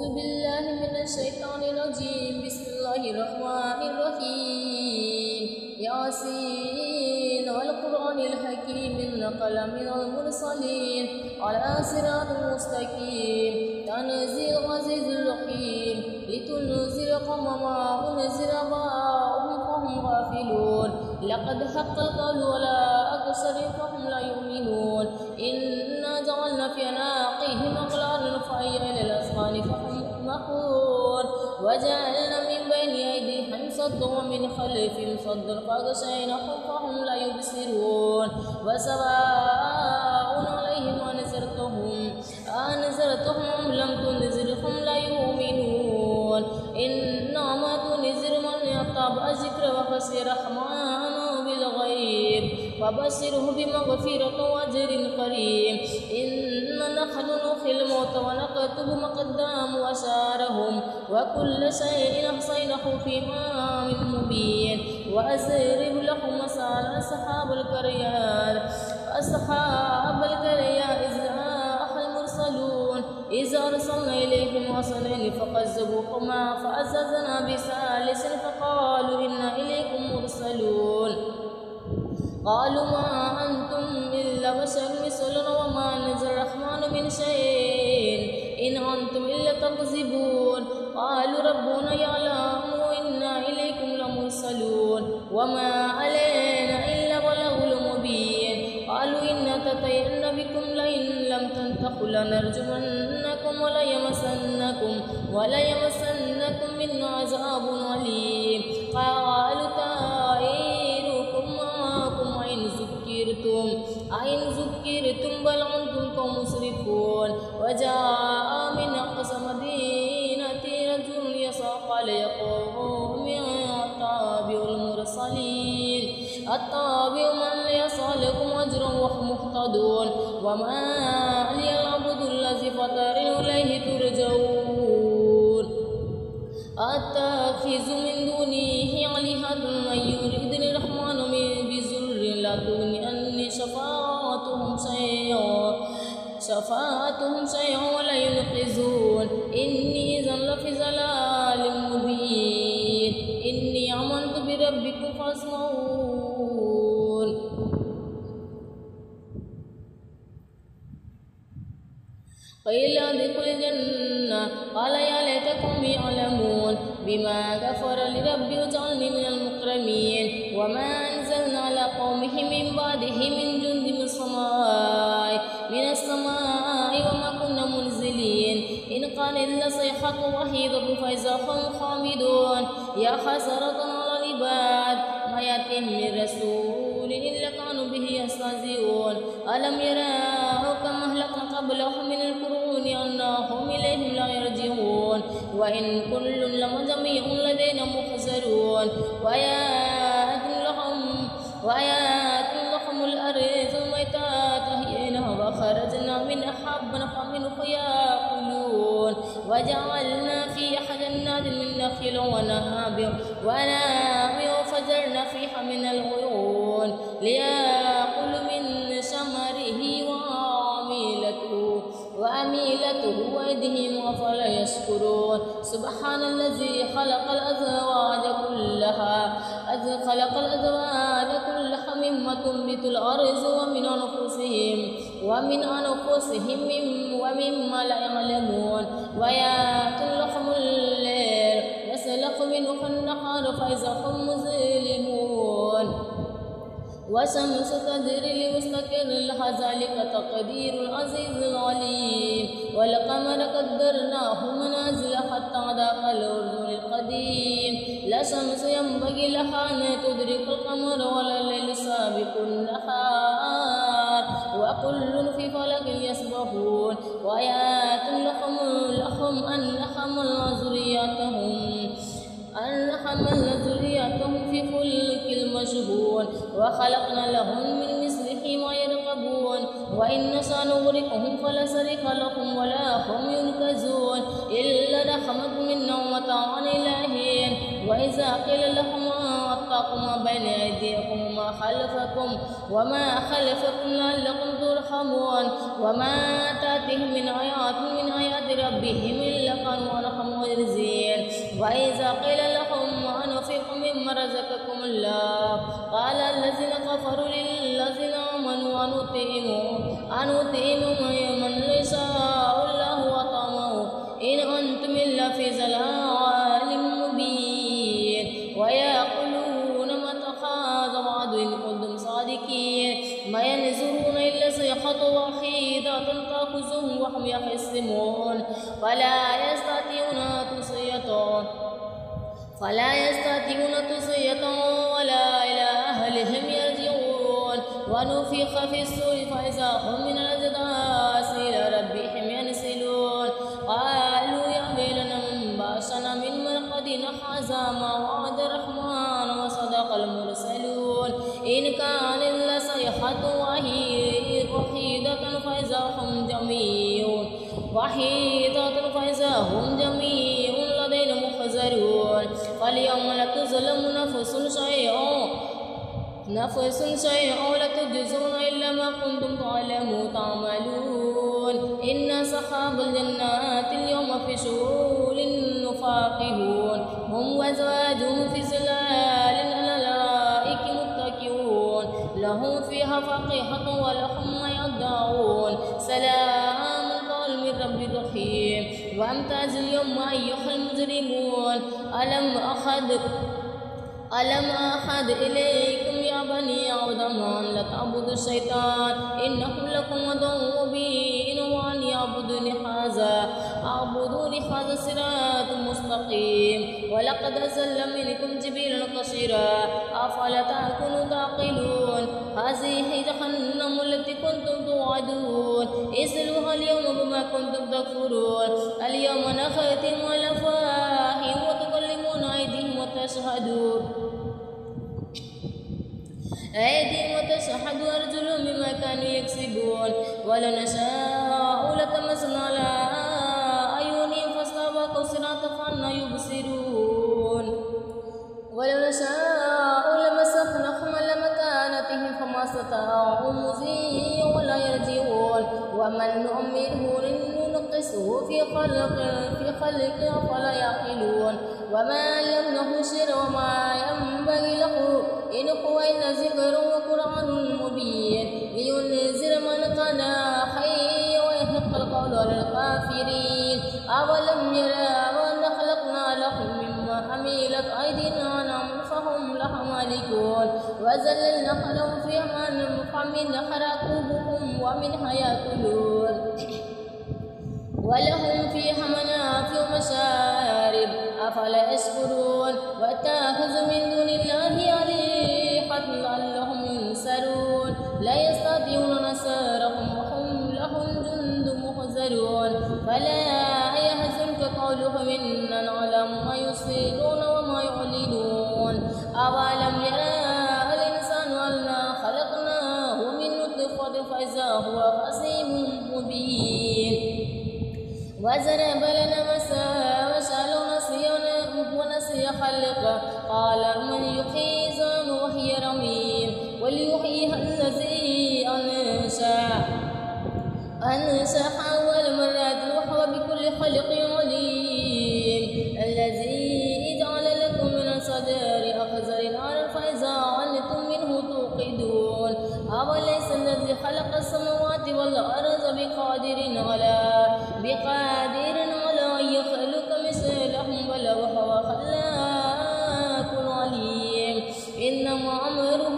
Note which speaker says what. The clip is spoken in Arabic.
Speaker 1: بالله من الشيطان الرجيم. بسم الله الرحمن الرحيم. ياسين والقرآن الحكيم إنك لمن المرسلين على صراط مستقيم. تنزيل العزيز الرحيم لتنذر قوما ما أنذر آباؤهم فهم غافلون. لقد حق القول على أكثرهم فهم لا يؤمنون. إنا جعلنا في أعناقهم أغلالا فهي إلى الأذقان فهم مقهورون. وجعلنا من بين أيديهم صدا ومن خلفهم صدا فغشيناهم فهم لا يبصرون. وسواء عليهم أنذرتهم أم لم تنذرهم لا يؤمنون. إنما تنذر من اتبع الذكر وخشي الرحمن بالغيب فبشره بمغفرة وأجر كريم. إنا نحن نحيي الموتى ونكتب ما قدموا وآثارهم وكل شيء أحصيناه في إمام مبين. وأضرب لهم مثل أصحاب القرية إذ أرسلنا إليهم رسلين فكذبوهما فعززنا بثالث فقالوا إنا إليكم مرسلون. قالوا ما أنتم إلا بشر مثلنا وما نزل الرحمن من شيء إن أنتم إلا تكذبون. قالوا ربنا يعلم إنا إليكم لمرسلون وما علينا إلا البلاغ المبين. قالوا إنا تطيرنا بكم لئن لم تنتهوا لنرجمنكم وليمسنكم منا عذاب أليم. قالوا طائركم معكم أئن ذكرتم بل أنتم قوم مسرفون. وجاء من أقصى مدينة رجل يسعى قال يا قوم أتبع المرسلين أتبع من يسعى لكم أجرا وهم مهتدون. وما لي العبد الذي فطرني إليه ترجعون. أتخذ من دونه آلهة من يردني الرحمن بضر لا تغني عني شفاعتهم شيئا ولا ينقذون. إني إذا لفي ضلال مبين. إني آمنت بربكم فاسمعون. قيل ادخل الجنة قال يا ليت قومي يعلمون بما غفر لربي وجعلني من المكرمين. وما أنزلنا على قومه من بعده من جند من السماء وما كنا منزلين. إن كان إلا صيحة واحدة فإذا هم خامدون. يا حسرة على العباد ما يأتيهم من رسول إلا كانوا به يستهزئون. ألم يروا كم أهلكنا قبلهم من القرون أنهم إليهم لا يرجعون. وإن كل لما جميع لدينا محضرون. وآيات لهم الأرض الميتة أحييناها وخرجنا منها حبا فمنه يأكلون. وجعلنا فيها جنات من نخيل ونعم وفجرنا فيها من العيون ليأكلوا من ثمره وعميلته وأيديهم أفلا يشكرون. سبحان الذي خلق الأزواج كلها مما تنبت الأرض ومن أنفسهم ومما لا يعلمون. وآيات لهم الليل يسلخ منه النهار فإذا هم مظلمون. والشمس تجري لمستقر لها ذلك تقدير العزيز العليم. والقمر قدرناه منازل حتى عاد كالعرجون القديم. لا شمس ينبغي لها أن تدرك القمر ولا الليل سابق النهار وكل في فلك يسبحون. وآيات لهم أن حمل ذريتهم في فلك المشحون. وخلقنا لهم من مثله ما يركبون. وإن نشأ نغرقهم فلا صريخ لهم ولا هم ينقذون إلا رحمة منا ومتاعا إلى حين. وإذا قيل لهم اتقوا ما بين أيديكم وما خلفكم لعلكم ترحمون. وما تأتيهم من آيات ربهم إلا كانوا أرحم الراحمين. وإذا قيل لهم أنفقوا مما رزقكم الله قال الذين كفروا للذين آمنوا أنطعم من يشاء الله أطعمه إن أنتم إلا في ضلال مبين. ويقولون متى هذا الوعد إن كنتم صادقين ما ينظرون إلا صيحة واحدة تأخذهم وهم يخصمون فلا يستطيعون تصية ولا إلى أهلهم يرجعون. ونفخ في الصور فإذا هم من الأجداث إلى ربهم ينسلون. قالوا يا ويلنا من بعثنا من مرقدنا هذا ما وعد الرحمن وصدق المرسلون. إن كان إلا صيحة وحيدة فإذا هم جميع لدينا محضرون. فاليوم لا تظلم نفس شيئا ولا تجزون إلا ما كنتم تعملون. إن أصحاب الجنات اليوم في شغل فاكهون هم وأزواجهم في ظلال على الأرائك متكئون لهم فيها فاكهة ولهم ما يدعون سلام قول من رب رحيم. وامتازوا اليوم أيها المجرمون ألم أحد إليكم يا بني آدم أن لا تعبدوا الشيطان إنه لكم عدو مبين وأن اعبدوني هذا صراط مستقيم. ولقد أرسلنا منكم جبريلا بشيرا أفلا تعقلون. هذه جهنم التي كنتم توعدون اصلوها اليوم بما كنتم تكفرون. اليوم نختم على أفواههم وتكلمنا أيديهم وتشهد أرجلهم بما كانوا يكسبون. ولو نشاء لطمسنا على أعينهم فاستبقوا الصراط فأنى يبصرون. ولو نشاء لمسخناهم على مكانتهم فما استطاعوا مضيا ولا يرجعون. ومن نؤمره ننقصه في خلق أفلا يعقلون. وما علمناه الشعر وما ينبغي له إن هو إلا ذكر وقرآن مبين لينذر من كان حيا ويحق القول على الكافرين. أولم يروا أنا خلقنا لهم مما عملت أيدينا أنعاما فهم لها مالكون. وذللنا لهم فيها فمنها ركوبهم ومنها يأكلون ولهم فيها منافع ومشارب أفلا يشكرون. واتخذوا من دون الله آلهة لعلهم ينصرون لا يستطيعون نصرهم وهم لهم جند محضرون. فلا يحزنك قولهم إنا نعلم ما يسرون وما يعلنون. أولم يرى الإنسان أنا خلقناه من نطفة فإذا هو خصيم مبين. وضرب لنا مثلا ونسي خلقه قال من يحيي العظام وهي رميم وليحييها الذي أنشأها أول مرة وهو بكل خلق عليم. الذي جعل لكم من الصدر أخضر نارا فإذا أنتم منه توقدون. أوليس الذي خلق السماوات والأرض بقادر على أن يخلق مثلهم بل وهو خلاق عليم. إنما أمره